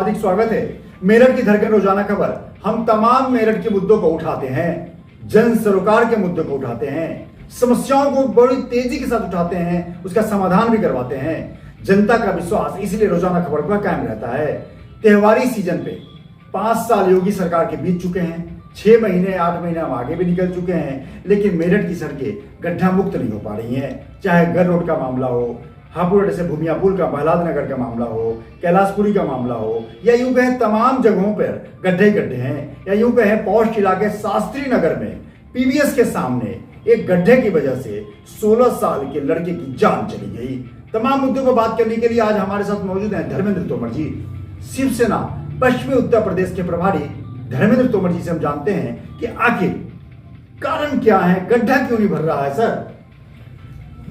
हार्दिक स्वागत है। मेरठ की धड़कन रोजाना खबर। हम तमाम मेरठ के मुद्दों को उठाते हैं, जन सरोकार के मुद्दों को उठाते हैं, समस्याओं को बड़ी तेजी के साथ उठाते हैं, उसका समाधान भी करवाते हैं। जनता का विश्वास इसलिए रोजाना खबर पर कायम रहता है। त्योहारी सीजन पे 5 साल योगी सरकार के बीत चुके हैं, 6 महीने 8 महीने हम आगे भी निकल चुके हैं, लेकिन मेरठ की सड़कें गड्ढा मुक्त नहीं हो पा रही हैं। चाहे गर रोड का मामला हो, हापुड़ से भूमिया पुल का, प्रहलाद नगर का मामला हो, कैलाशपुरी का मामला हो, या यूं कहें तमाम जगहों पर गड्ढे गड्ढे हैं। या यूं कहें पौष इलाके शास्त्री नगर में पीवीएस के सामने एक गड्ढे की वजह से 16 साल के लड़के की जान चली गई। तमाम मुद्दों पर बात करने के लिए आज हमारे साथ मौजूद हैं धर्मेंद्र तोमर जी, शिवसेना पश्चिमी उत्तर प्रदेश के प्रभारी। धर्मेंद्र तोमर जी से हम जानते हैं कि आखिर कारण क्या है, गड्ढा क्यों नहीं भर रहा है। सर,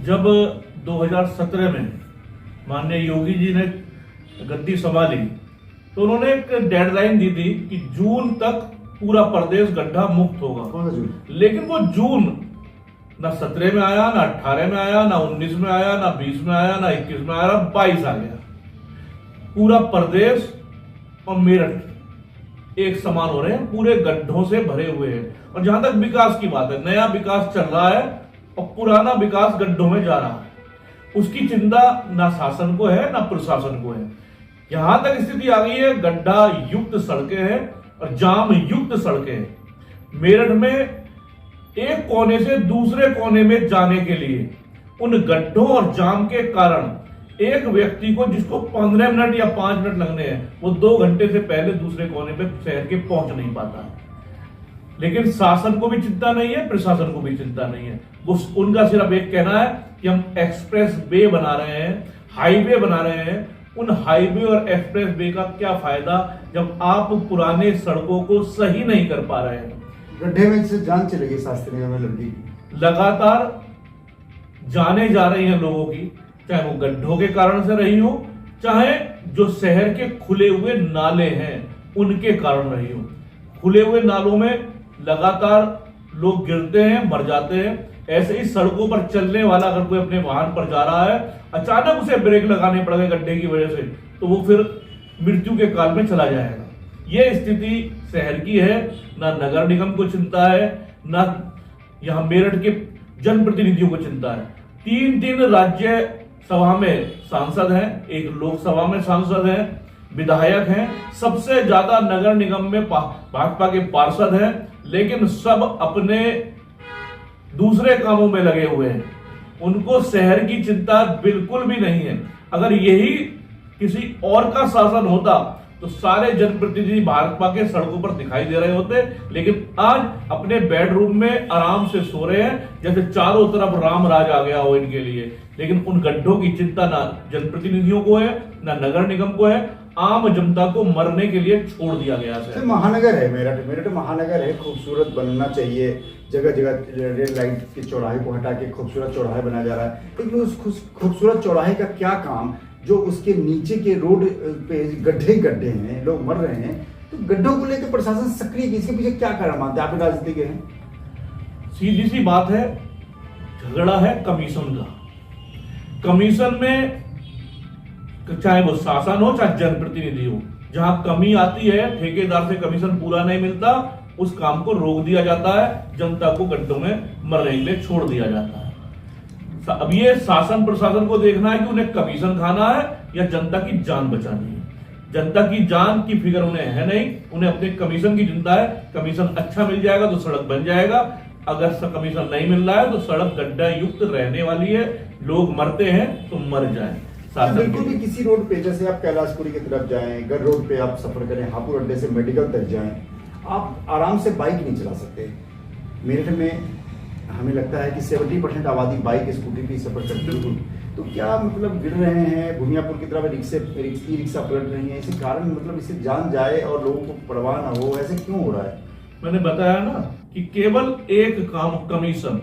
जब 2017 में माननीय योगी जी ने गद्दी संभाली तो उन्होंने एक डेडलाइन दी थी कि जून तक पूरा प्रदेश गड्ढा मुक्त होगा। लेकिन वो जून ना 17 में आया, ना 18 में आया, ना 19 में आया, ना 20 में आया, ना 21 में आया, 22 आ गया। पूरा प्रदेश और मेरठ एक समान हो रहे हैं, पूरे गड्ढों से भरे हुए हैं। और जहां तक विकास की बात है, नया विकास चल रहा है और पुराना विकास गड्ढों में जा रहा है। उसकी चिंता ना शासन को है ना प्रशासन को है। यहां तक स्थिति आ गई है, गड्ढा युक्त सड़कें हैं और जाम युक्त सड़कें हैं। मेरठ में एक कोने से दूसरे कोने में जाने के लिए उन गड्ढों और जाम के कारण एक व्यक्ति को, जिसको 15 मिनट या 5 मिनट लगने हैं, वो 2 घंटे से पहले दूसरे कोने पे शहर के पहुंच नहीं पाता। लेकिन शासन को भी चिंता नहीं है, प्रशासन को भी चिंता नहीं है। वो उनका सिर्फ एक कहना है कि हम एक्सप्रेस वे बना रहे हैं, हाईवे बना रहे हैं। उन हाईवे और एक्सप्रेस वे का क्या फायदा जब आप पुराने सड़कों को सही नहीं कर पा रहे हैं। गड्ढे में से जान चलेगी शास्त्री नगर में लड़की लगातार जाने जा रही हैं लोगों की, चाहे वो गड्ढों के कारण से रही हो, चाहे जो शहर के खुले हुए नाले हैं उनके कारण रही हो। खुले हुए नालों में लगातार लोग गिरते हैं, मर जाते हैं। ऐसे ही सड़कों पर चलने वाला अगर कोई अपने वाहन पर जा रहा है, अचानक उसे ब्रेक लगाने पड़ गए गड्ढे की वजह से, तो वो फिर मृत्यु के काल में चला जाएगा। ये स्थिति शहर की है। ना नगर निगम को चिंता है, ना यहां मेरठ के जनप्रतिनिधियों को चिंता है। 3 राज्य सभा में सांसद हैं, एक लोकसभा में सांसद हैं, विधायक हैं, सबसे ज्यादा नगर निगम में भाजपा के पार्षद हैं, लेकिन सब अपने दूसरे कामों में लगे हुए हैं। उनको शहर की चिंता बिल्कुल भी नहीं है। अगर यही किसी और का शासन होता तो सारे जनप्रतिनिधि भाजपा के सड़कों पर दिखाई दे रहे होते, लेकिन आज अपने बेडरूम में आराम से सो रहे हैं, जैसे चारों तरफ राम राज आ गया हो इनके लिए। लेकिन उन गड्ढों की चिंता ना जनप्रतिनिधियों को है, ना नगर निगम को है। आम जनता को मरने के लिए छोड़ दिया गया है। महानगर है मेरठ, मेरठ महानगर है, खूबसूरत बनना चाहिए। जगह जगह रेड लाइट के चौराहे को हटा के खूबसूरत चौराहे बनाया जा रहा है, लेकिन उस खूबसूरत चौराहे का क्या काम जो उसके नीचे के रोड पे गड्ढे गड्ढे हैं, लोग मर रहे हैं। तो गड्ढों को लेकर प्रशासन सक्रिय है, इसके पीछे क्या कारण मानते हैं आप? राजनीति के हैं, सीधी सी बात है, झगड़ा है कमीशन का। कमीशन में चाहे वो शासन हो चाहे जनप्रतिनिधि हो, जहां कमी आती है, ठेकेदार से कमीशन पूरा नहीं मिलता, उस काम को रोक दिया जाता है, जनता को गड्ढों में मरने के लिए छोड़ दिया जाता है। अब ये शासन प्रशासन को देखना है कि उन्हें कमीशन खाना है या जनता की जान बचानी है। जनता की जान की फिक्र उन्हें है नहीं, उन्हें अपने कमीशन की चिंता है। कमीशन अच्छा मिल जाएगा तो सड़क बन जाएगा, अगर कमीशन नहीं मिल रहा है तो सड़क गड्ढा युक्त रहने वाली है, लोग मरते हैं तो मर जाए। बिल्कुल भी किसी रोड पे, जैसे आप कैलाशपुरी की तरफ जाएं, गर रोड पे आप सफर करें, हापुड़ अड्डे से मेडिकल तक जाएं, आप आराम से बाइक नहीं चला सकते। मेरठ में हमें लगता है कि 70% आबादी बाइक स्कूटी पे सफर करती है। तो क्या मतलब गिर रहे हैं, भूमियापुर की तरफ ई रिक्शा पलट रही है, इसी कारण मतलब इससे जान जाए और लोगों को परवाह ना हो, ऐसे क्यों हो रहा है? मैंने बताया ना कि केवल एक काम, कमीशन।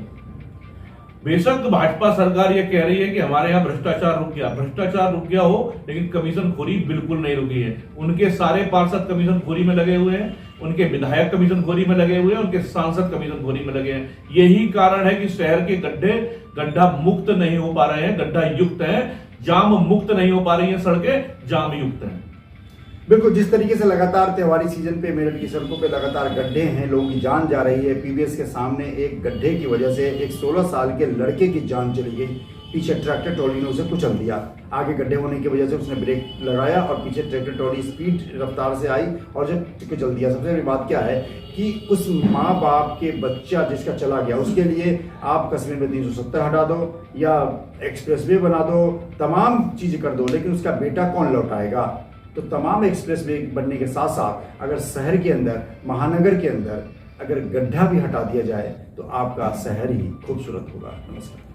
बेशक भाजपा सरकार ये कह रही है कि हमारे यहाँ भ्रष्टाचार रुक गया, भ्रष्टाचार रुक गया हो, लेकिन कमीशन खोरी बिल्कुल नहीं रुकी है। उनके सारे पार्षद कमीशन खोरी में लगे हुए हैं, उनके विधायक कमीशन खोरी में लगे हुए हैं, उनके सांसद कमीशन खोरी में लगे हैं। यही कारण है कि शहर के गड्ढे गड्ढा मुक्त नहीं हो पा रहे हैं, गड्ढा युक्त हैं। जाम मुक्त नहीं हो पा रही है सड़कें, जाम युक्त हैं। बिल्कुल, जिस तरीके से लगातार त्योहारी सीजन पे मेरठ की सड़कों पे लगातार गड्ढे हैं, लोगों की जान जा रही है। पीबीएस के सामने एक गड्ढे की वजह से एक 16 साल के लड़के की जान चली गई। पीछे ट्रैक्टर ट्रॉली ने उसे कुचल दिया। आगे गड्ढे होने की वजह से उसने ब्रेक लगाया और पीछे ट्रैक्टर ट्रॉली स्पीड रफ्तार से आई और जो कुचल दिया। सबसे बड़ी बात क्या है कि उस माँ बाप के बच्चा जिसका चला गया, उसके लिए आप कस्बे में 370 हटा दो या एक्सप्रेसवे बना दो, तमाम चीज़ें कर दो, लेकिन उसका बेटा कौन लौटाएगा? तो तमाम एक्सप्रेसवे बनने के साथ साथ अगर शहर के अंदर, महानगर के अंदर अगर गड्ढा भी हटा दिया जाए तो आपका शहर ही खूबसूरत होगा। नमस्कार।